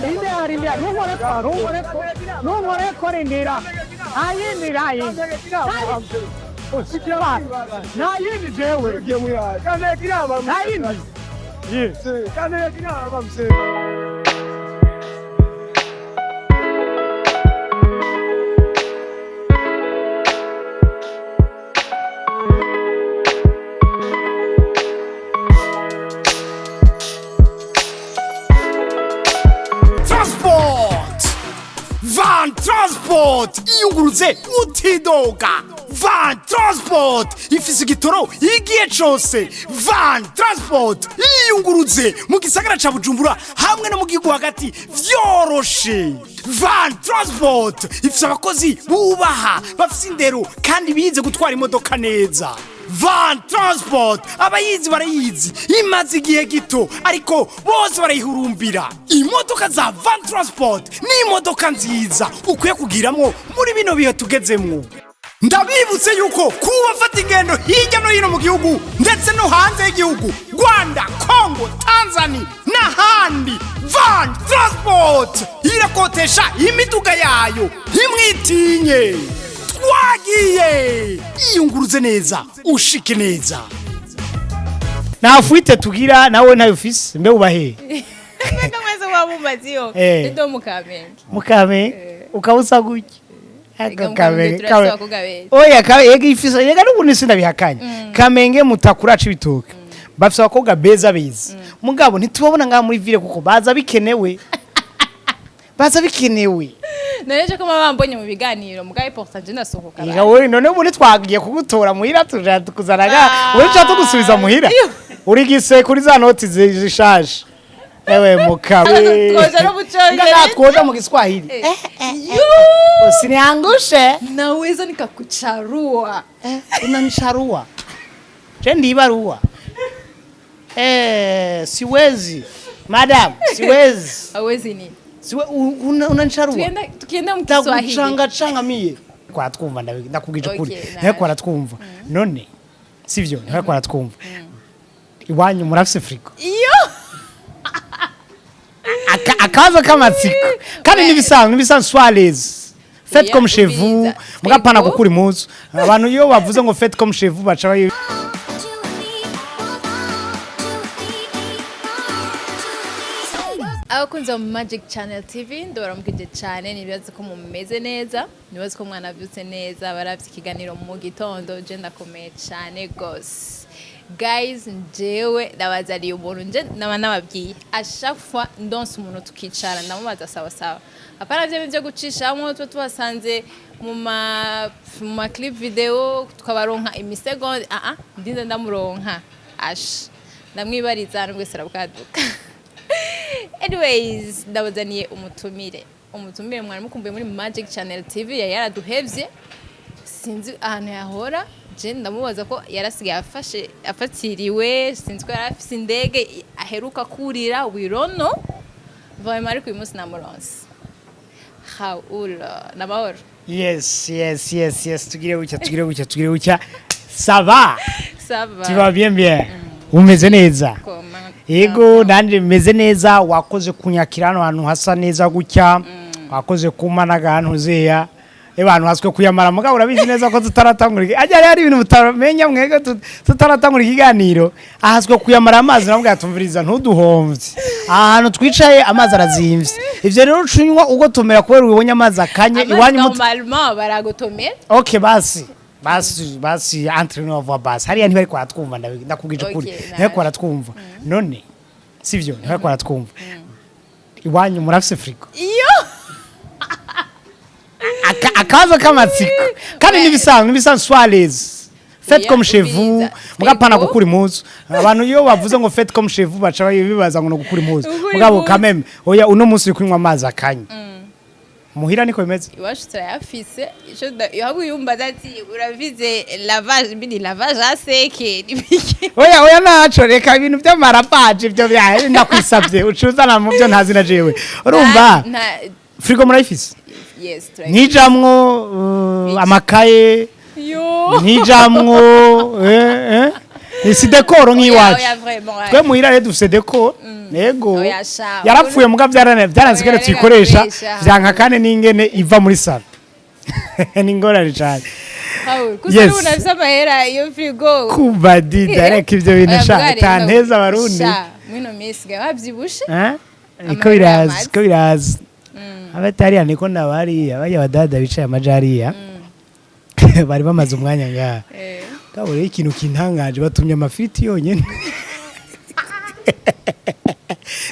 Inde harinda numore korindira ayindira osikira nayindi jewe kane kiraba nayindi yes kane kiraba mse Van Transport iyunguruze utidoga. Van Transport ifise igitoro igihe cose. Van Transport iyunguruze mu gisagara ca Bujumbura hamwe no mu gihugu hagati vyoroshe. Van Transport ifise abakozi bubaha bafise indero kandi bize gutwara imodoka neza. Van Transport abayizi barayizi imaze igihe gito ariko bose barayihurumbira. Imodoka za Van Transport ni imodoka nziza ukwiye kugiramwo muri bino bihe tugezemwo. Ndabibutse yuko kuba fata ingendo hirya no hino mu gihugu ndetse no hanze y'igihugu, Rwanda, Kongo, Tanzania n'ahandi, Van Transport irakotesha imiduga yayo. Ntimwitinye, twagiye. Iyunguruze neza ushike neza. Nafuite tugira nawe nayo office mbe ubahe. Kameze wabumaziyo. Ndo mukame. Ukawusa guki. Oya yega ifisa yega n'ubundi sindabihakanye. Kamenge mutakuraca ibitoke. Bafise abakobwa beza beza. Mugabo ntitubabona nga muri ville kuko baza bikenewe. Nareje ko mabambonye mu biganiro mugaye portage nasohoka. Ega wowe none ubundi twagiye kugutora muhira tuje tukuzanaga. Wowe cha tugusubiza muhira. Uri gise kuri za noti zishaje. Ewe mukabe. Twoje no buconge. Ngana twoje mu Kiswahili. Usiniangushe. Naweza nikakucharua. Unanisharua. Je ndibarua. Siwezi. Madam, siwezi. Hawezi ni. Siwe unanisharua. Tukienda mu Kiswahili. Changa mie. Kwa twumva ndakubwije kuri. Naye kwa twumva. None sivyo, naye kwa twumva. Iwanyu murafise frigo. Iyo. Akaza kamatsiko. Kandi nibisanzwe swalez. Faites comme chez vous. Mugapana gukura impuzu. Abantu iyo bavuze ngo faites comme chez vous baca Abakunzi mu Magic Channel TV ndabaramukije cyane nibaze ko mumeze neza, nibaze ko mwana byutse neza, baravye ikiganiro mu gitondo je ndakomeye cyane gose. Guys, njewe ndabazariye umuntu nje nababwiye a chaque fois ndonse umuntu tukicara ndamubaza sawa. Apana byo gucishamwe tubasanze mu ma clip video tukabaronka imisegonde ndinze ndamuronka ndamwibariza n'ubwese arabwaduka. Anyways, ndabazaniye umutumire mwari mukumbuye muri Magic Channel TV yaraduhevye sinzi ahantu yahora. Je ndamubaza ko yarasigaye afatiriwe sinzi ko yarafise indege aheruka kurira wirono vraiment ariko uyu munsi namuronse. RAOUL n'amahoro. Yes, tugire gucya. Ça va? Tu vas bien. Umeze neza. Yego nanje meze neza, wakoze kunyakirano ahantu hasa neza gucya. Wakoze kumanaga ahantu zeya. Abantu haswe kuyamara mugabo urabizi neza ko tutaratangura. Ajya ari ibintu mutamenya mwege tutaratangura ikiganiro. Ahaswe kuyamara amazi nabwo yatumviriza ntuduhomvye. Ahantu twicaye amazi arazimvye. Ivyo rero ucunywa ugo tumera kubera ubonye amazi akanye iwanyu normalement baragotomera. Okay basi entre nous voix basse. Hariya ntibari kwa twumva ndakubwije kuri. Ntibari kwa twumva. None sivyo ntibari kwa twumva. Iwanyu murafise frigo. Iyo akaza kamatsiko. Kandi nibisanzwe swalez. Faites comme chez vous. Mugapana gukura impuzu. Abantu iyo bavuze ngo faites comme chez vous baca bibaza ngo no gukura impuzu. Mugabo kameme oya uno munsi kunywa amazi akanye. Muhira niko bimeze. Iwacu turayafise. Ihabu yumbaza ati uravize lavage aseke nibiki. Oya naco reka ibintu by'amarapaje ibyo bya ndakwisabye ucuzana mu byo ntazina jewe. Urumva? Frigo murayifise? Yes, nijamwo amakaye. Yo. Nijamwo si dekoro nk'iwacu Oya, vraiment, twe muhira rero dufise dekoro yego Oya, sha. yarapfuye muga byaranze kene Oya, tuyikoresha reka vyanka kane n'ingene iva muri salo n'ingorane cyane Kusa runa bisa mahera iyo frigo. kuba dida reka ivyo bintu sha tanteza abarundi Mwino misi ga wabyibushe. Iko birazi abatari niko ndabari abajya badada bicaye amajariya bari bamaze umwanya ngaha kabore ikintu kintangaje batumye amafiti yonyene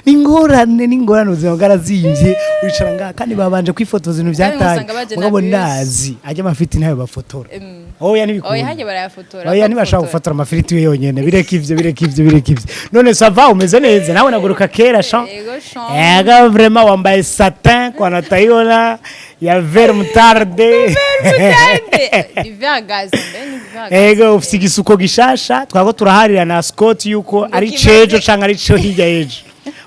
n'ingorane ubuzima bwarazimvye wicara ngaha kandi babanje kwifotoza ibintu byataye mugabo ndazi ajya amafiti ntayo bafotora oya nibikunda Oya hajye barayafotora oya ntibashaka gufotora amafiriti we yonyene bireka ivyo none sava umeze neza nawe naguruka kera sha ega vraiment wambaye satin kwa natayona ya ver mutarde ega ufite igisuko gishasha twako turaharira na Scott yuko ari cejo canke ari cyo hirya yejo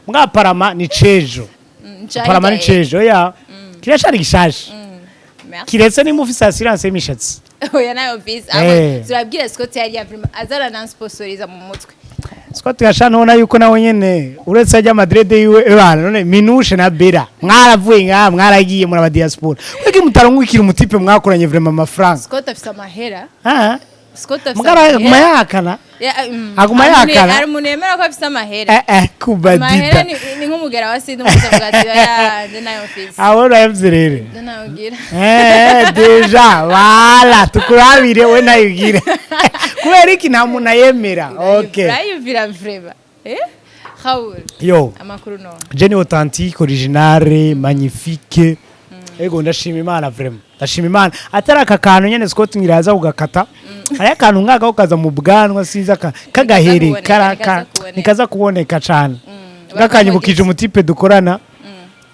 mga parama ni cejo parama ni cejo ya kirashari gishasha kiretse ni mufisa assurance y'mishatsi oya nayo visa turabwira Scott yari vraiment azara na sponsoriza mu mutwe Scott yashana nona yuko nawe nyene uretse ajya Madrid yiwe ebana none minushe na bera mwaravuye nga mwaragiye muri aba diaspora wege mutarongwikira umutipe mwakoranye vraiment amafaranga Scott afisa mahera Scott afisa mugara mayakana aguma yakana ari munemera ko afisa mahera kubadida mahera ni nk'umugera wa sida umuzabugati ya je nayo visa ahora yavzerere nayo gira deja wala tukurabire we nayigira kubera iki nta muntu ayemera okay urayumvira vrema Raoul yo amakuru no Jenny authentique originale magnifique ego ndashima Imana vraiment ndashima Imana atari aka kantu nyene Scott ngiraza ugakata aya kantu ngaka ukaza mu bwanwa sinza kagahere karaka nikaza kuboneka cyane gakanyibukije umutipe dukorana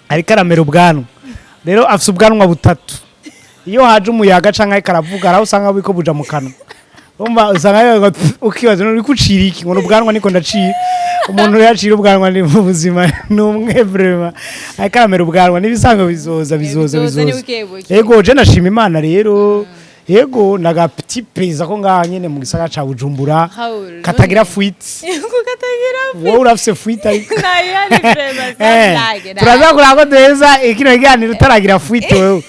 ari karamera ubwanwa rero afite ubwanwa butatu iyo haje umuyaga canka karavuga araho usanga biko buja mu kanwa umva usanga ukibaza no rikucira iki ngo ubwanwa niko ndaciye umuntu yacira ubwanwa ni mu buzima numwe vraiment ay karamera ubwanwa nibisanga bizoza yego je nashima Imana rero yego naga petit pesa ko ngaha nyene mu gisaka ca Bujumbura katagira fuite wowe urafise fuite ariko nayari vraiment turaza kurako deza ikino kiganiro utaragira fuite wewe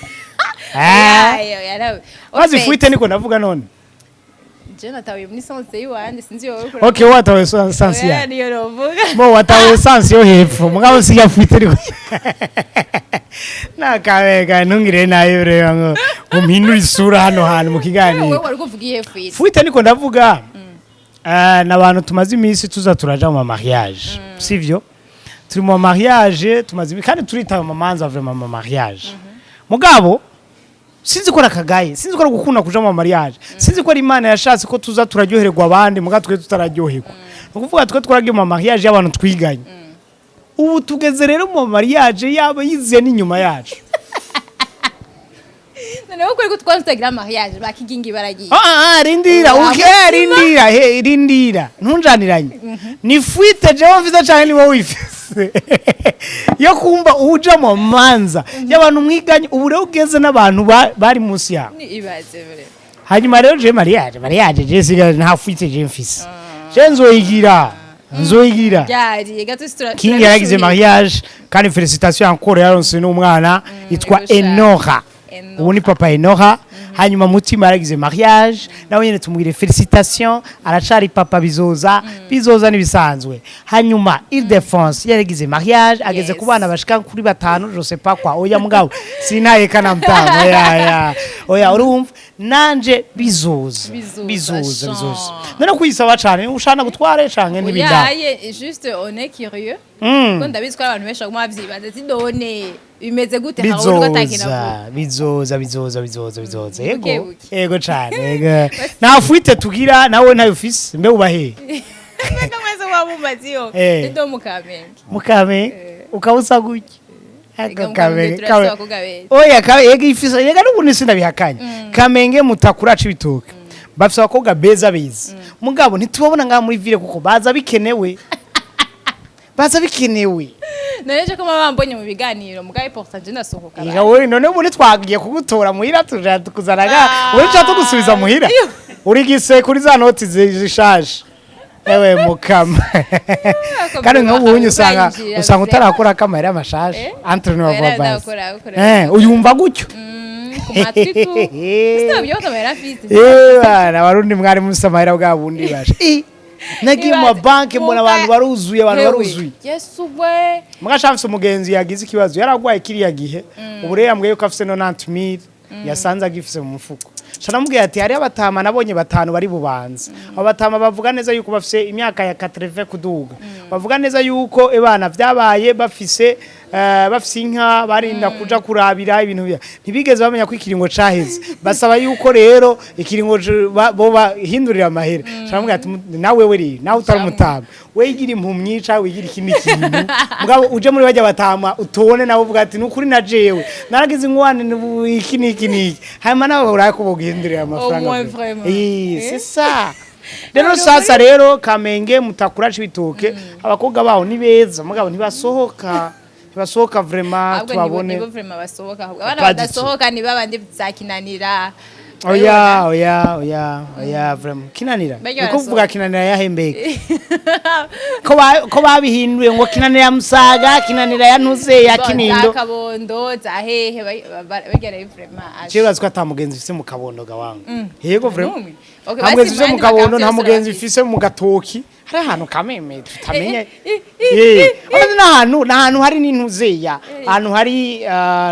wazi fuite niko ndavuga none je natawe muri sanse yiwande sinzi wowe okay watawe sanse ya niyo novuga mo watawe sanse yo hepfo mugabo siya fuite ariko nakabega ntungire nayo rero ngo umpindura isura hano hantu mu kiganiro wowe wari kuvugiye fuite fuite niko ndavuga n'abantu tumaze iminsi tuza turaja mu mariage sivyo turi mu mariage tumaze kandi turita mu manza vraiment mu mariage mugabo sinzi ko rakagaye sinzi ko gukunda kuja mu mariage sinzi ko Imana yashatse ko tuza turaryoherwa abandi muga twe tutararyoherwa ukuvuga twe twaragiye mu mariage y'abantu twiganye ubu tugeze rero mu mariage yaba yiziye n'inyuma yacu noneho kuri gutwa Instagram mariage bakigingi baragiye rindira ntunjaniranye ni fuite je wumviza cyane ni wowe wifise yo kumva uja mu manza y'abantu mwiganye ubu rero ugeze n'abantu bari munsi yawe ni ibaze bure hanyuma rero je mariage je siga nta fuite je mfise je nzoyigira yari gato King yaragize mariage kandi félicitations encore yaronse n'umwana yitwa Enora ubu ni papa Enora hanyuma mutima yaragize mariage nawe nyene tumwire félicitations aracari papa bizoza nibisanzwe hanyuma Ile-de-France yaragize mariage ageze ku bana bashika kuri 5 je sais pas quoi oya mugabo sinaye kana mtamo oya urumva nanje bizoza none kuyisaba cyane ushana gutware canke n'ibinda juste on est curieux ko ndabizi ko abantu benshi baguma bavyibaza ati done bimeze gute hawo gatakina bizoza yego cyane na fuite tugira nawe nayo office mbe ubahe kameze wabumaziyo ndo mukamenke ukawusa guki oya yego ifisa yega n'ubundi sindabihakanye kamenge mutakuraca ibitoke bafise abakobwa beza mugabo ntitubabona ngaha muri ville kuko baza bikenewe Nareje ko mabambonye mu biganiro mugaye portage nasohoka Iga wowe none ubu twagiye kugutora muhira tujana tukuzanaga wowe cha tugusubiza muhira uri gise kuri za noti zishaje ewe mukama kandi nk'ubunye usanga utarakora kamera y'amashashe entre nous baba uyumva gutyo bana barundi mwari musamahera bwa bundi bashe nagiye mu banki mbona abantu baruzuye Yesu we mugashafise umugenzi yagize ikibazo yaragwaye kiriya gihe ubure yambwiye ko afise 90000 yasanze agifise mu mufuko Sharamubwiye ati hari abatama nabonye batanu bari bubanza. Abo batama bavuga neza yuko bafise imyaka ya 80 kuduga. Bavuga neza yuko ebana vyabaye bafise inka barinda kuja kurabira ibintu bya. Ntibigeze bamenya ko ikiringo caheze. Basaba yuko rero ikiringo bo bahindurira amahera. Sharamubwiye ati nawe weri nawe utaramutama. We igira impumyica wigira ikindi kintu. Mugabo uje muri bajya batama utone nawe uvuga ati nukuri na jewe. Naragize ingwane iki. Hanyuma nawe urako bogendera amafaranga. C'est ça. Rero sasa rero Kamenge mutakuraje bitoke abakobwa baho ni beza mugabo ntibasohoka vraiment tubabone nibo vraiment basohoka abana badasohoka ni babandi zakinanira. Oya vraiment kinanira niko kuvuga kinanira yahembeke ko babihinduye ngo kinanira musaga kinanira yantuze ya kinindo kabondo zahehe bagera vraiment Chero aziko atamugenzi ufise mu kabondo gawangu yego vraiment hamwe zije mu kabondo nta mugenzi ufise mu gatoki hari ahantu kameme tutamenye n'ahantu hari n'intuzeya ahantu hari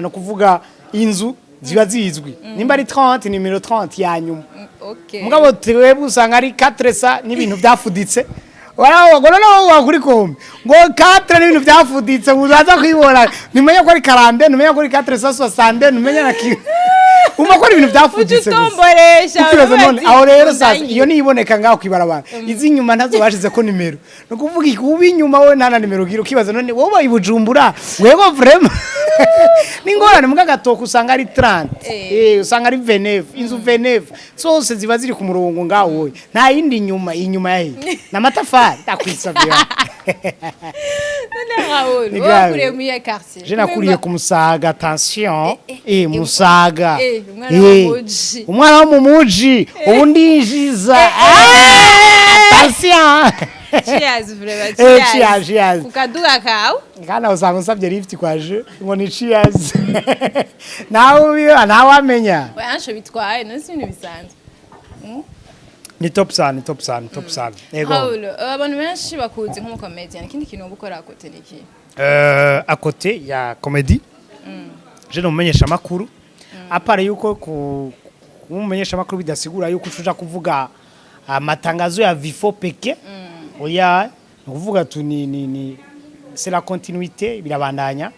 no kuvuga inzu ziba zizwi nimba ari 30 nimero 30 yanyuma mugabo twebwe usanga ari 4 n'ibintu byafuditse warawo no wakuri kombe ngo 4 n'ibintu byafuditse uzaza kwibona nimenya ko ari 40 nimenya ko ari 460 nimenya na ki umakora ibintu byafuditse utomboresha none aho rero sasa iyo niboneka ngaho kwibarabara izi nyuma ntazo bashize ko nimero no kuvuga ikubi nyuma we nana nimero gira ukibaza none wowe bayibujumbura wego vraiment ningorane mugagatoka usanga ari 30 usanga ari 29 inzu 29 zose ziba ziri ku murongo ngaho wowe nta yindi inyuma yahe na matafari takwisabira none RAOUL wakuriye mu ya quartier je nakuriye ku Musaga attention Musaga umwana wo mu muji ubundi injiza attention cheers vraiment cheers kukaduka kawo kana usanga usabye lift kwaje ngo ni cheers nawe amenya we ansho bitwaye no sintu bisanzwe ni top sana ego RAOUL abantu benshi bakuzi nko comedian ikindi kintu gukora akote niki à côté ya comédie je no menyesha makuru apare yuko kumumenyesha makuru bidasigura yuko ucuja kuvuga amatangazo ya vifo peke oya kuvuga tu ni c'est la continuité birabandanya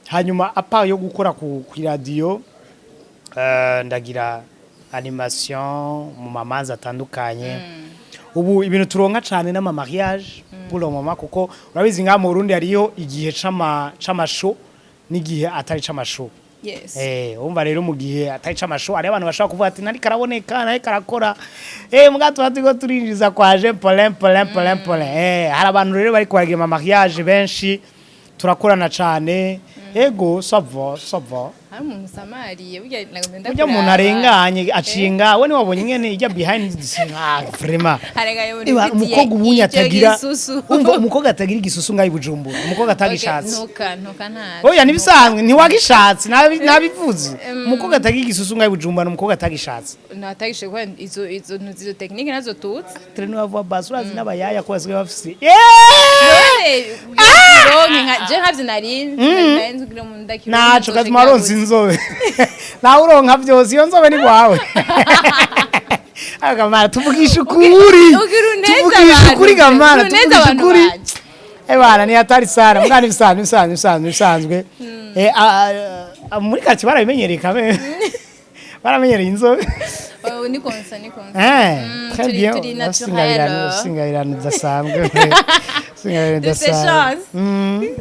hanyuma apa yo gukora ku radio ndagira animation mu mamanza atandukanye ubu ibintu turonka cyane n'ama mariage pour le moment kuko urabizi nga mu Burundi ariyo igihe c'amasho n'igihe atari c'amasho. Yes. Umva rero mu gihe atari c'amasho ari abantu bashaka kuvuga ati nari karaboneka naye karakora mugato batiko turinjiza kwaje polin hari abantu rero bari kwagema mariage benshi turakorana cyane ego ça va hari umuntu samariye burya nagomenda burya umuntu arenganye acinga we ni wabonye ngene ijya behind the scene vraiment harengaye umukobwa ubunya atagira umva umukobwa atagira igisusu ngayi Bujumbura umukobwa atagishatse ntuka nta oya nibisanzwe ntiwagishatse nabivuze umukobwa atagira igisusu ngayi Bujumbura umukobwa atagishatse natagishe ko izo technique nazo tutse traîner wa basura zinabayaya ko basigaye bafise je havye nari nzugira mu ndaki naco katumaronse inzobe nawe uronka byose iyo nzobe ni kwawe agamara tuvugisha ukuri gamara tuvugisha ukuri bana ni hatari sana mugani bisanzwe muri kati barabimenyereye kame baramenyereye inzobe ni konsa très bien singabirano dasamwe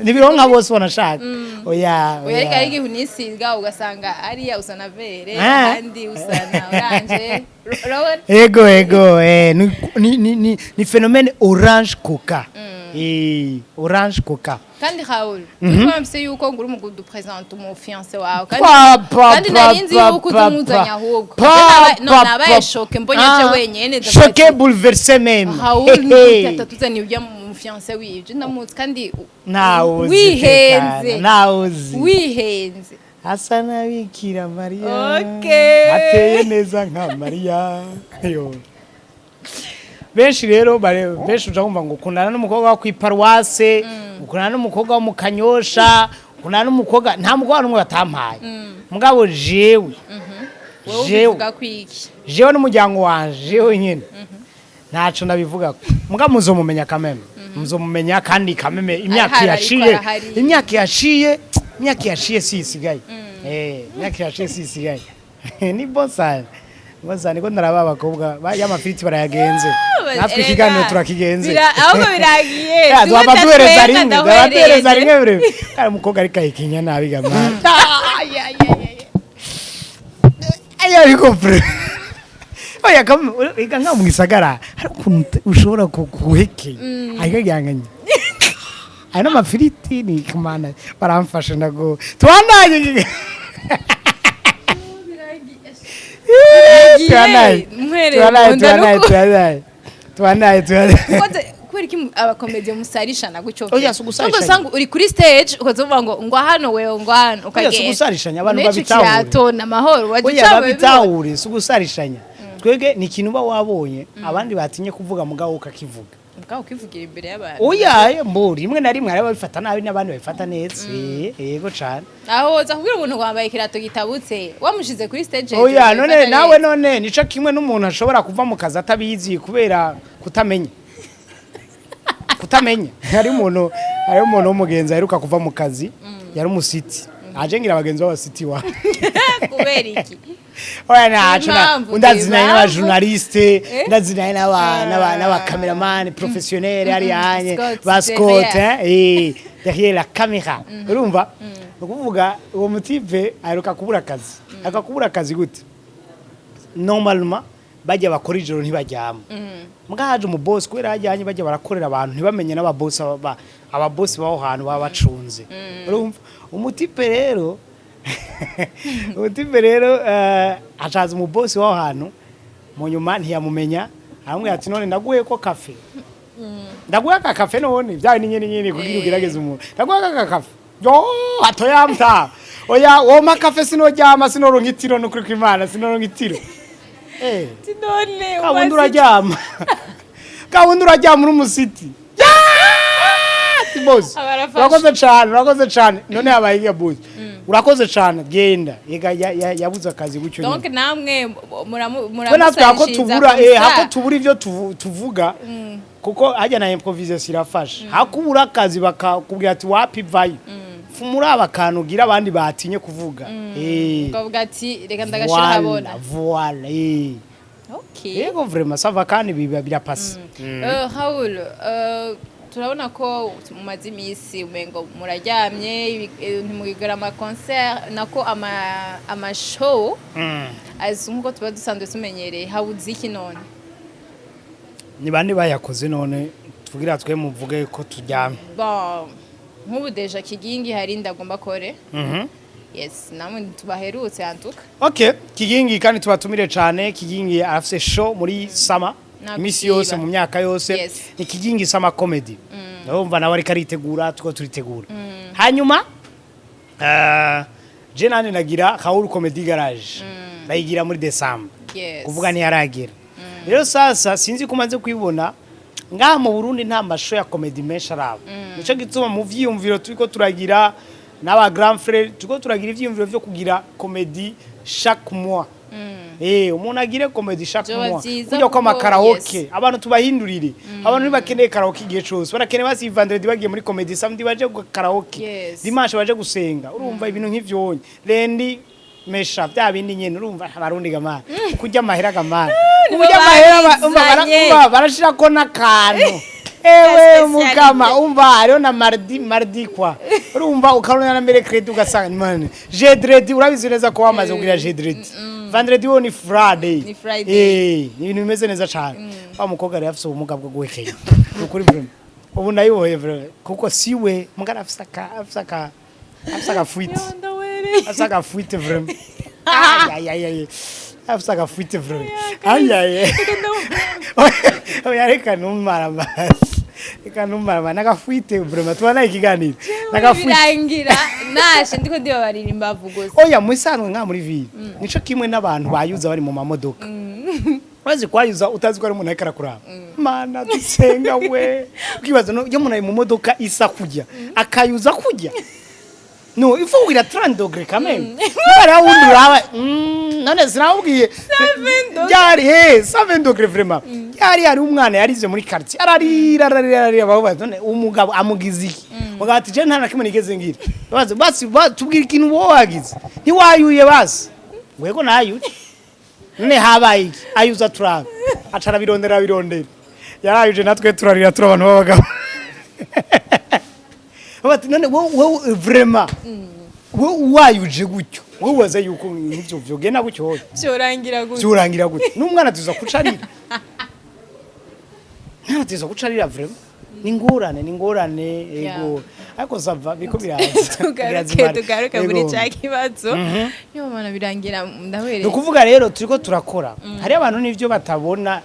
nibironka bose banashaka oya ari gihe unisiga ugasanga ariya usana vere kandi usana orange ego ni phénomène orange coca orange coca kandi Raoul twamse yuko nguri mu kudupresenter mu fiancé wawe kandi narinzi yuko uzumuzanya ahubwo nabaye shoke mbonye je wenyene choqué bouleversé même Raoul ntatuzani ujya mu fiancé wije ndamutse kandi wihenze asa na Bikira Mariya ateye neza nka Mariya yo benshi rero benshi uja kumva ngo kunana n'umukobwa wa kwiparuwase kunana n'umukobwa wo mu Kanyosha kunana n'umukobwa nta mukobwa n'umwe batampaye mugabo jewe n'umuryango wanje jewe nyene ntaco ndabivuga mugabo muzomumenya kameme muzomumenya kandi kameme imyaka yashiye sisigaye imyaka yashiye sisigaye ni bonsane bazani ko ndaraba abakobwa y'amafiriti barayagenze natwe ikiganiro turakigenze ahubwo biragiye tubaduhereza rimwe bire kandi umukobwa ari kayikinya nabi gama ariko pre oya nka mu gisagara hari ukuntu ushobora kuguhekeye ayiganganye ano mafiriti ni kumana baramfasha ndago twandanye tuanaye kweri ki abakomediye musarishana gucyo usanga uri kuri stage ukazovuga ngo hano wewe ngo hano ukagenda sugusarishanya abantu babitahura amahoro babitahura sugusarishanya twege ni ikintu ba wabonye abandi batinye kuvuga mugabo ukakivuga ukivugira imbere y'abantu oya mburi rimwe na rimwe araba bifata nabi n'abandi babifata neza yego cyane aho za kubwira umuntu wambaye kirato gitabutse wamushize kuri stage oya none nico kimwe n'umuntu ashobora kuva mu kazi atabizi kubera kutamenya hari umuntu w'umugenzi aheruka kuva mu kazi yari umusiti aje ngira abagenzi b'abasiti wa kubera iki oya nacu undazinaye n'abajournaliste ndazinaye n'abacameraman professionnel ari yanye bascote derrière la caméra urumva ukuvuga uwo mutipe aheruka kubura akazi gute normalement bajya bakora ijoro ntibajyama mugahaje mu boss kubera hajyanye bajya barakorera abantu ntibamenye n'ababoss ababoss baho hantu baba bacunze urumva umutipe rero acaza mu boss waho hantu mu nyuma ntiyamumenya aramwe ati none ndaguye ko cafe ndaguye ka cafe none byawe ni nyene kugira ugerageze umuntu ndaguye ka cafe yo atoyamta oya woma cafe sinojyama sinoronka itiro no kuri Imana sinoronka itiro tinone kabundi urajyama uri umusiti boss urakoze cyane none yabaye boss urakoze cyane genda yabuze akazi gucyo nyine donc namwe hako tubura ivyo tuvuga kuko hajya na improvisation irafasha hakubura akazi bakakubwira ati wapi vayo fumura abakantu gira abandi batinye kuvuga ukavuga ati reka ndagashira habona voilà okay yego vraiment ça va kandi birapasa Raoul turabona ko mumaze imisi umengo muraryamye ntimugigara ama concert nako ama show azunguko tuba dusanzwe tumenyereye habuze iki none ni bandi bayakoze none tuvugira twe muvuge ko turyamye bon nk'ubu deja kigingi hari ndagomba kore yes namwe tubaherutse antuka okay kigingi kandi tubatumire cyane kigingi afise show muri sama imisi yose mu myaka yose ni kigingi sama comedy ndumva nawe ari karitegura tuko turitegura hanyuma je nane nagira RAOUL Comedy Garage ndayigira muri December kuvuga ni yaragira rero sasa sinzi kumanze kwibona ngaha mu Burundi nta masho ya comedy menshi araba nico gituma mu vyiyumviro turiko turagira n'aba grand frère turiko turagira ivyiyumviro vyo kugira comedy chaque mois umuntu agire comedy chaque mois kujya kwa makaraoke abantu tubahindurire abantu bakeneye karaoke igihe cyose barakeneye basi vendredi bagiye muri comedy samedi baje ku karaoke dimanche baje gusenga urumva ibintu nk'ivyo lendi mesha bya bindi nyene urumva abarundi gamana kujya mahera gamana kujya mahera barashira ko nakano ewe mukama umva ariyo na mardi kwa urumva ukarona na mercredi ugasanga man jeudi urabizi neza ko wamaze kugira jeudi vendredi ni Friday ni ibintu bimeze neza cyane wa mukobwa rero afite ubumuga bwo guhekenya ukuri bro ubu nayiboye vraiment kuko ciwe mugara afisaka fuite afisaka fuite vraiment ay afisaka fuite vraiment ay yareka numara basi ikanumara nagafuite vraiment tubana ikiganiro nagafuite nashe ndiko ndibabarira imbavu gose oya musanzwe nka muri ville nico kimwe n'abantu bayuza bari mu mamodoka wazi kwayuza utazi ko ari umuntu akara kuraba mana dusenga we ukibaza no yo umuntu ari mu modoka isa kujya akayuza kujya no il faut 30 degrés quand même bara wundi uraba none sinabwiye yari 7 degrés vraiment yari umwana yarize muri quartier ararira bavuga none umugabo amugize iki mugati je nta nakimwe nigeze ngira basi tubwira ikintu wo wagize ntiwayuye basi wego nayuye none habaye ayuza turaba acara birondera yarayuje natwe turarira turabantu babagabo bati none wowe vraiment wowe wayuje gutyo wowe waza yuko ivyo vyogena gutyo byorangira gutyo n'umwana tuza kucarira nta tuza kucarira vraiment ningorane ego ariko sava biko biraza tugaruka muri cya kibazo yo mana birangira ndawereye kuvuga rero turiko turakora hari abantu n'ivyo batabona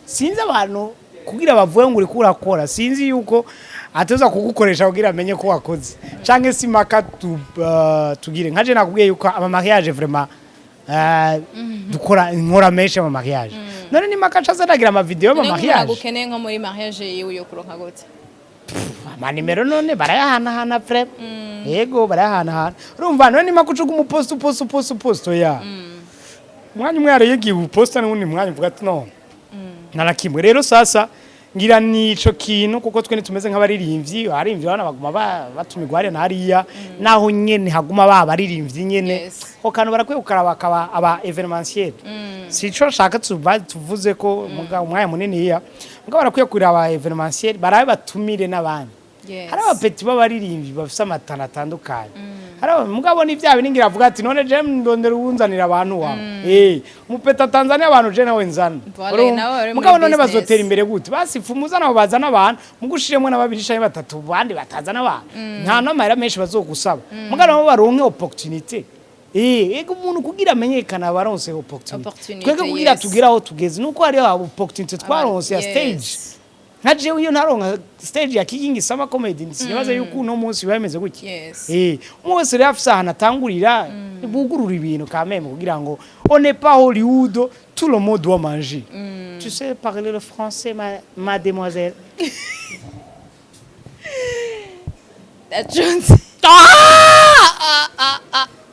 sinzi abantu kugira bavuye ngo uri kurakora sinzi yuko ateza kugukoresha kugira amenye ko wakoze canke simaka tugire nkaje nakubwiye yuko ama mariage vraiment dukora inkora menshi ama mariage none ni makacha zanagira ama video ama mariage ukeneye nko muri mariage yiwe yo kuronka gute ama nimero none barayahana frère yego barayahana urumva none ni makucuga umupost ya mwanya umwe yaregiye uposta n'undi mwanya uvuga ati no narakimwe rero sasa ngira nico kintu kuko twe nitumeze nk'abaririmbyi arimvye bana baguma batumirwa ari nariya naho nyene haguma babaririmbyi nyene ho kantu barakwiye kukaraba akaba aba evenementiel sico shaka tuvuze ko umwanya munini ya mugabo barakwiye kuraba evenementiel barabe batumire n'abandi hari abapeti b'abaririmbyi bafise amatana atandukanye hari mugabo ni bya biningira avuga ati none je ndondera ubunzanira abantu wa umupeta Tanzania abantu je nawe nzana mugabo none bazotera imbere gute basifumuza nabo bazana abantu mugushiremwe n'ababirisha batatu bandi batazana abantu nta namahera menshi bazogusaba mugabo nabo baronke opportunité ego umuntu kugira amenyekana baronse opportunité twege kugira tugiraho tugeze nuko hari opportunité twaronse ya stage nkaje uyo naronka stage ya King Sama Comedy sinibaza yuko no munsi bameze gutya umwese rero afisa hanatangurira bugurura ibintu kameme kugira ngo on n'est pas Hollywood tout le monde doit manger tu sais parler le français mademoiselle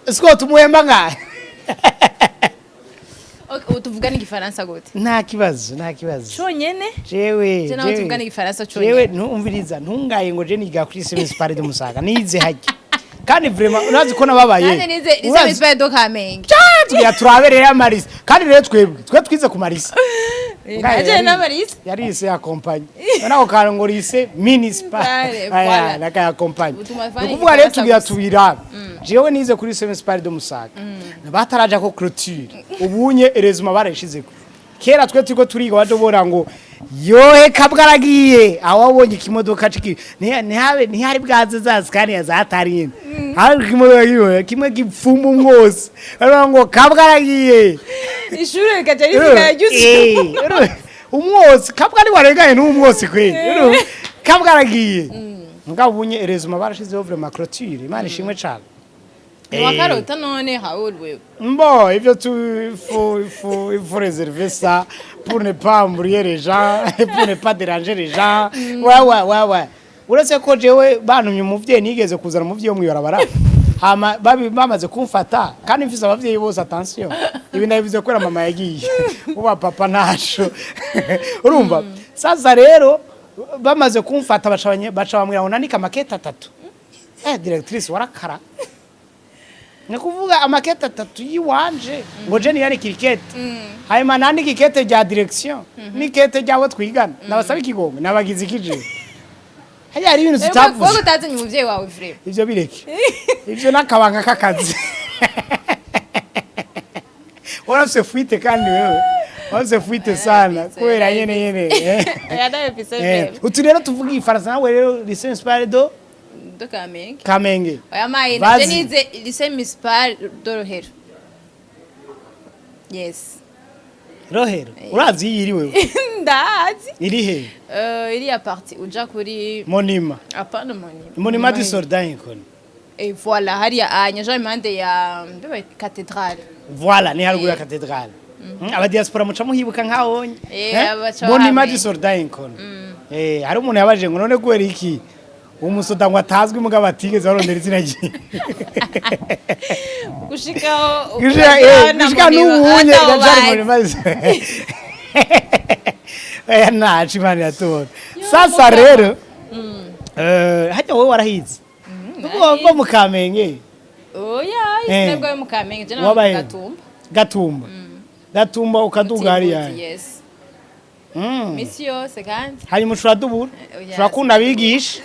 est-ce que tu muemba ngaye utuvugana igifaransa gute nta kibazo cyonyene jewe nawe tuvugana igifaransa cyonyene jewe numviriza ntungaye ngo je niga kuri Semence Parade Musaga nize haje kandi vraiment urazi ko nababaye kandi nize Semence Parade Kamenge ya turabereye amarisi kandi rero twe twize ku marisi ngaje na marisi yarise accompagne nako kango rise municipal aya naka accompagne ukuvuga rero tubira jewe nize kuri Semence Parade Musaga bataraja ko clôture ubunye erezuma barashizeko kera twe turiko turiga waje bora ngo yohe kabwaragiye awabonye kimodoka ciki ntihari bwaze zaskani yazatari hari kimodoka yiwe kimwe gipfumba umwose ara ngo kabwaragiye ishure rikaje risigara umwose kabwari waregaye n'umwose kwe kabwaragiye ngabunye erezuma barashizeho vraiment clôture imana ishimwe cyane wakarota none RAOUL wewe bon il faut réserver ça pour ne pas embrouiller les gens pour ne pas déranger les gens ouais uretse ko jewe bantumye umuvyeyi nigeze kuzana umuvyeyi wo mwibarabara hama bamaze kumfata kandi mfise abavyeyi bose attention ibi ndabivuze ko mama yagiye uba papa nasho urumva sasa rero bamaze kumfata baca bamwira ngo nandika makete 3 directrice warakara nikuvuga amakete 3 yiwanje ngo je niyari cricket hayima nandi kikete rya direction ni kete ryawo twigana nabasaba ikigongo nabagize ikije haya ari ibintu tutavuze wowe utazanye umuvyeyi wawe frère ivyo bireke ivyo nakabanga kakazi urafise fuite kandi wewe Wose fuite sana kubera nyene Yada episode. Utu rero tuvuga igifaransa nawe rero lycée municipal do Kamenge. Oya mayi Vazi. je nize lycée municipal do Rohero. Yes. Rohero urazi yiri wewe Ndazi. iri he Iri ya parti uja kuri Monima apana Monima. Monima du Sordain kon. Et voilà, hariya anya impande ya cathédrale. Voilà ni haruguru ya cathédrale. Aba diaspora muca muhibuka nkawonye. Abaca Monima du Sordain kon. Hari umuntu yabaje ngo none kwera iki umusoda ngo atazwi mugabo atigeze barondera izina rye. Gushikaho gushika n'ubunye gajari Monima. Naci mani yatubona. Sasa rero hajya wowe warahize. Uba mu Kamenge. Oya, isebwa mu Kamenge je na Gatumba. Gatumba ukaduga hariya. Yes. Misi yose kandi. Hari mushura dubura. Turakunda bigisha.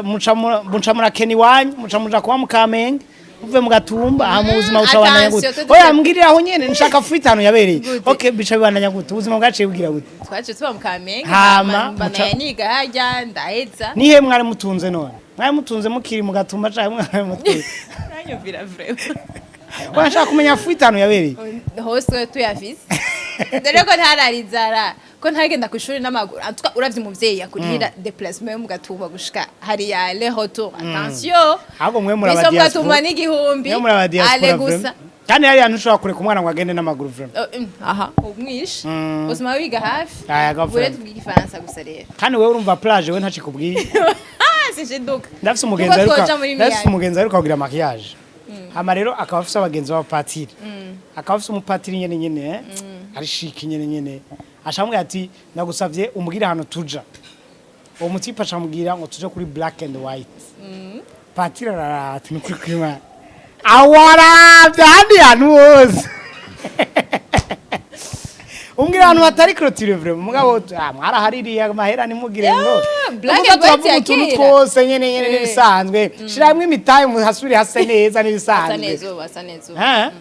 Muca murakeni wanyu, muca kwa mu Kamenge. Uve mu Gatumba aha mu buzima butabana gute. Oya mbwirira aho nyene nshaka fitano yabereye. Okay bica bibandanya gute. Ubuzima bwaciye bugira gute. Twaje tuba mu Kamenge. Hama niga hajya ndaheza. Nihe mwari mutunze none. Mwari mutunze mukiri mu Gatumba cyangwa mwari mutunze. Nanyumvira vraiment. Wanashaka kumenya fitano yabereye. Hose tuyafise. Dore ko ntararizara ko ntagenda ku ishuri n'amaguru. Antuka uravye umuvyeyi yakurira déplacement mu Gatumba gushika hari ya le retour. Attention. Ahubwo mwe muri abadiaspora. Biso Gatumba n'igihumbi. Ale gusa. Kandi yari yantushobora kure ku mwana ngo agende n'amaguru vraiment. Aha, umwishi. Usuma wiga hafi. Aya gafra. Ure tugiye Igifaransa gusa rero. Kandi wewe urumva plage we ntacikubwiye. Sinjiduka. Ndafise umugenzi aruka kugira maquillage. Hama rero akaba afise abagenzi b'abapatiri. Akaba afise umupatiri nyene ari chic nyene. Ashamubwira ati ndagusavye umbwire hano tuja. Uwo mutipa acamubwira ngo tuje kuri black and white. Patiri arati ni kuri kwima. Awara byandi hano wose. Umbwira hano hatari clôture vraiment mugabo mwarahaririye amahera nimugire ngo black and white yakira twose nyene nibisanzwe shiramwe imitaye mu hasuri hase neza nibisanzwe basa neza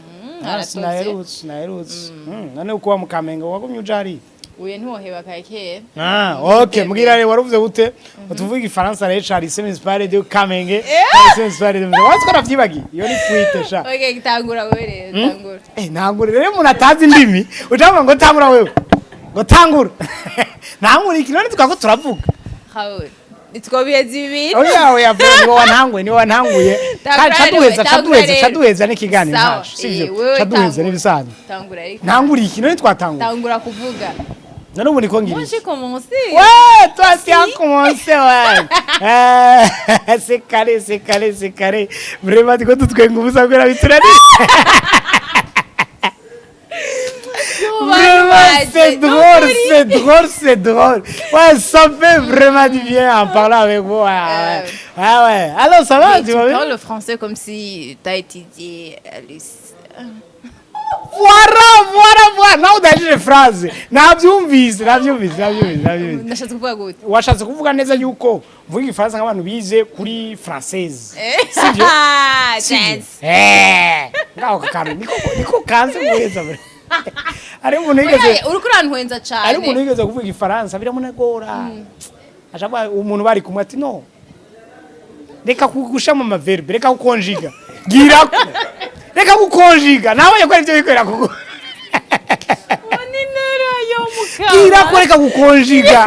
Sinaherutse none uko wa mu Kamenge wagumye ujari uye ntuheba kake okay mbwira rero waruvuze gute utuvuga igifaransa rero Charles Municipal de Kamenge Municipal de watko navyibagiye iyo ni fuite sha okay gitangura wewe tangura ntangure rero umuntu atazi indimi ujamba ngo tangura wewe ngo tangura ntangura ikinoni tukako turavuga hawe nitwobiyezi ibiri oya bro ni wantanguye chaduheza n'ikiganiro ntacu sivyo chaduheza n'ibisanzwe tangura ariko ntangura ikinoni twatangura tangura kuvuga none ubu niko ngiri j'ai commencé ouais toi tu as commencé ouais c'est carré vraiment diko tutwenga ubusa kwera biturani c'est drôle. Ouais, ça fait vraiment du bien en parlant avec vous. Ouais. Alors, ça va, tu parles le français comme si tu as étudié Voilà. Nawe udajije phrase. Navyumvise. Nashatse kuvuga gute? Washatse kuvuga neza yuko mvuga igifaransa nk'abantu bize kuri française. Sivyo? Chance. Ngaho kakano niko kanze muheza bure. Ari umuntu yigeze uri kurantwenza cyane. Ari umuntu yigeze kuvuga igifaransa biramunagora. Ashaba umuntu bari kumwe ati no. Reka kugushama amaverbe, reka kukonjiga. Gira. Reka kukonjiga. Nawe yakora ibyo bikorera kuko. Oninera yo mukama. Gira kureka kukonjiga.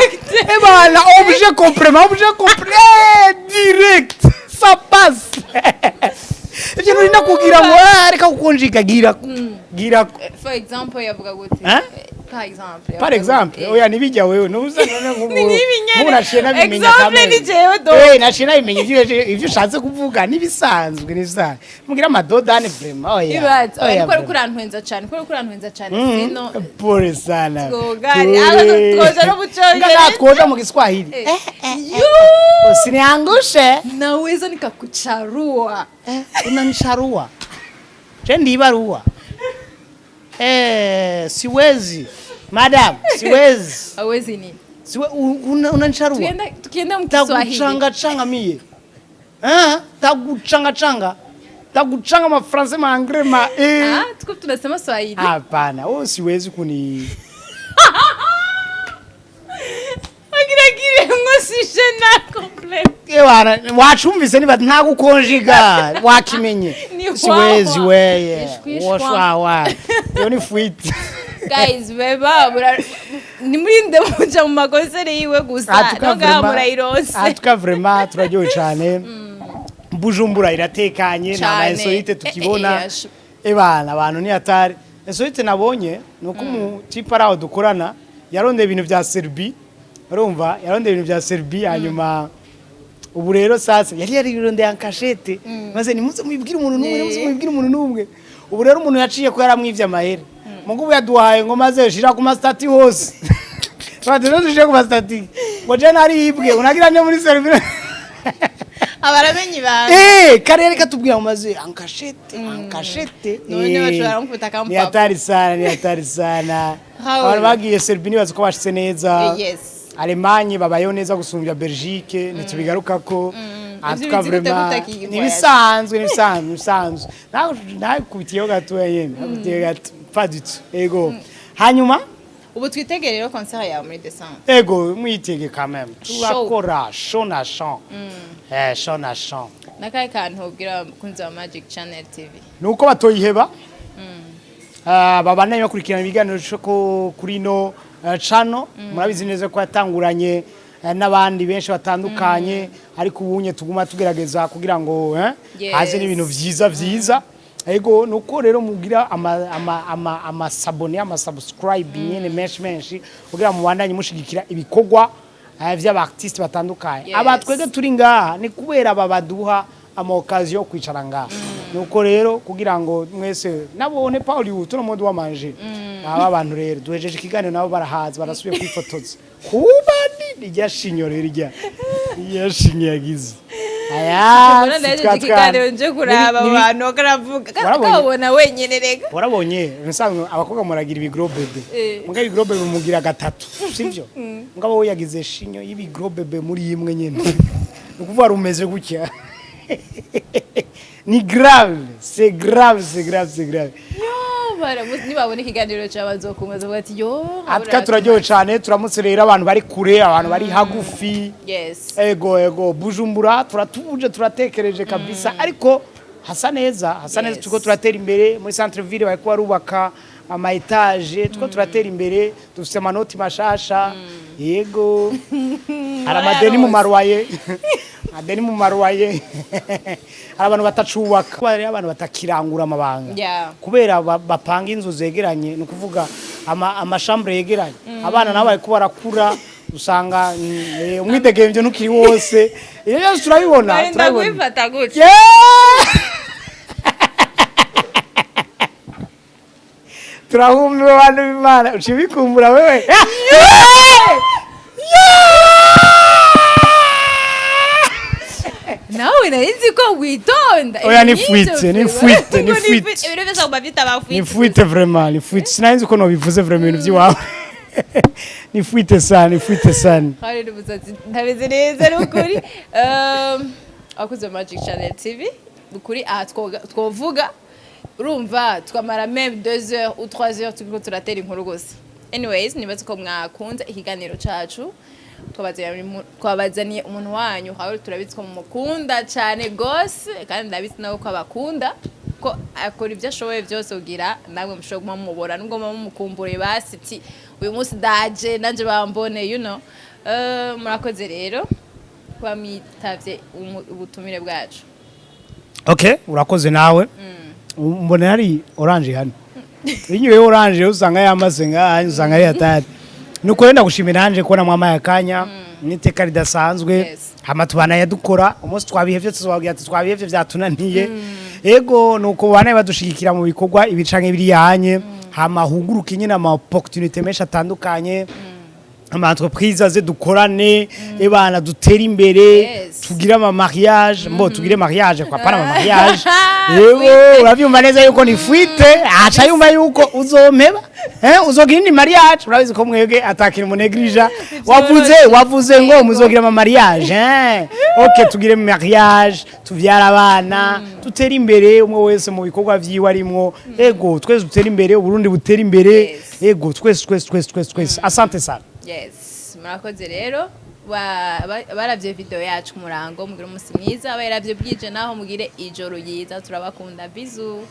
Bana objet complément direct. Ça passe. Ibyo nuri nakugira ngo reka kukonjiga gira. For example yavuga gute? Par exemple. Oya nibijya wewe nuza none nk'ubu nashiye nabimenya kamera. Example ni jewe do. Nashiye nabimenya ivyo ushatse kuvuga nibisanzwe. Mugira amadodane vraiment. Oya. Kuri kurantwenza cyane. Sino. Pole sana. Gogari. Twoza no buconje. Twoza mu Kiswahili. Usiniangushe. Naweza nikakucharua. Unanisharua. Je ndibarua. Siwezi. Madam, siwezi. Hawezi ni. Unanicharua. Tukienda mu Kiswahili. Taguchanga mie. Taguchanga. takuchanga ma français ma anglais ma tuko tunasema Swahili. Hapana, wewe siwezi kuni Agiragire ngosishe na complete. Ewana, wachumvise niba ntagukonjiga wakimenye. Siwezi weye. Woshwa. Yo ni fuite. Guys, beba nimurinde muja mu magosere yiwe gusa noga murayirose. Atuka vraiment turaryoye cyane. Bujumbura iratekanye na insolite tukibona. Ebana abantu ni atari. Insolite nabonye nuko mu tiparaho dukorana yaronde ibintu bya Serbia. Urumva yaronde ibintu bya Serbia hanyuma ubu rero sasa yari yarirondeye ankashete maze nimuze mubibwira umuntu n'umwe ubu rero umuntu yaciye ko yaramwivye amahera mugubu yaduhaye ngo maze shira ku mastati hose badero dushije ku mastati ngo je nari yibwe unagira ne muri Serbia abaramenyi ba karere katubwira ngo maze ankashete none bashobora kumfuta kampapa ni atari sana abantu bagiye Serbia bazi ko bashitse neza Allemagne babayo neza gusumbya Belgique ntitubigaruka ko atuka vraiment nibisanzwe nawe kubitiyo gato yene kubitiyo gato pas du tout ego hanyuma ubu twitegere rero concert yawe muri December ego mwitege quand même turakora show na show nakaye kantu ubwira kunza Magic Channel TV nuko batoyiheba babanaye bakurikirana ibiganiro cyo kuri no chano murabizi neza ko yatanguranye n'abandi benshi batandukanye ariko ubunye tuguma tugerageza kugira ngo haze n'ibintu vyiza ego nuko rero mugira ama sabone ama subscribe nyene menshi kugira mu bandanye mushigikira ibikogwa vy'abartiste batandukanye abatwege turi ngaha ni kubera babaduha ama occasion kwicara ngaha nuko rero kugira ngo mwese nabone Paul tuno modu wa manje aba bantu rero duhejeje ikiganiro nabo barahaza barasubiye kwifotoza kubani ryashinyo rero ryashinyo yagize aya ikiganiro nje kuraba abantu bakaravuga kabona wenyene rega warabonye nsanzwe abakobwa muragira ibigro bebe mugabe ibigro bebe mugira gatatu sivyo mugabo we yagize shinyo y'ibigro bebe muri imwe nyene ukuvuga rumeze gutya ni grave, c'est grave. Yo, nibabona ikiganiro cy'abazokumeza bati yo. Atka turaryoye cyane turamutse rero abantu bari kure, abantu bari hagufi. Yes. Ego Bujumbura turatuje turatekereje kabisa ariko hasa neza tuko turatera imbere muri centre ville bari kubarubaka ama etage tuko turatera imbere dufite amanoti mashasha. Yego. Aramadeni mu marwaye. Adeni mu marwaye abantu batacubaka bari abantu batakirangura amabanga kubera bapanga inzu zegeranye no kuvuga amashambre yegeranye abana nabo bari kubarakura usanga umwidegemvyo nukiri wose iyo yose turabibona ndagwifata gutya turahumwe abantu b'Imana ucibikumbura wewe nawe narizi ko witonda oya ni fuite vraiment ni fuite sinaizi ko no bivuze vraiment ibintu by'iwawe ni fuite sana hari n'ubuzatsi ntabeze neza n'ukuri akuze Magic Channel TV ukuri twovuga urumva tukamara même 2 heures ou 3 heures turiko turatera inkuru gose anyways nibaze ko mwakunze ikiganiro cacu twabazaniye umuntu wanyu hawe turabitse ko mukunda cyane gose kandi ndabitse nawe ko abakunda ko akora ibyo ashoboye byose ugira namwe mushobora kumubora nubwo mumukumbure basiti uyu munsi daje nanje bambone murakoze rero kwamwitavye ubutumire bwacu okay urakoze nawe mbona hari orange hano inyiwe orange usanga yamaze ngaha usanga ari atari nuko yenda gushimira hanje kubona mwama yakanya niteka ridasanzwe hama tubana yadukora umunsi twabihevye tuzobagira twabihevye byatunaniye ego nuko bana badushigikira mu bikorwa ibicanke biri yanye hama huguruka nyine ama opportunité menshi atandukanye ama entreprise aze dukorane ebana dutera imbere tugira ama mariage tugire mariage kwa pana ama mariage ego uravyumva neza yuko ni fuite acha yumva yuko uzompeba uzogira indi mariage urabizi ko mwebwe atakira mu negrija wavuze ngo muzogira ama mariage okay tugire mu mariage tuvyara abana tutera imbere umwe wese mu bikorwa vyiwe arimwo ego twese tutera imbere uburundi butera imbere ego twese asante sana yes murakoze rero baravye video yacu murango mugire umunsi mwiza abaravye bwije naho mugire ijoro yiza turabakunda bizu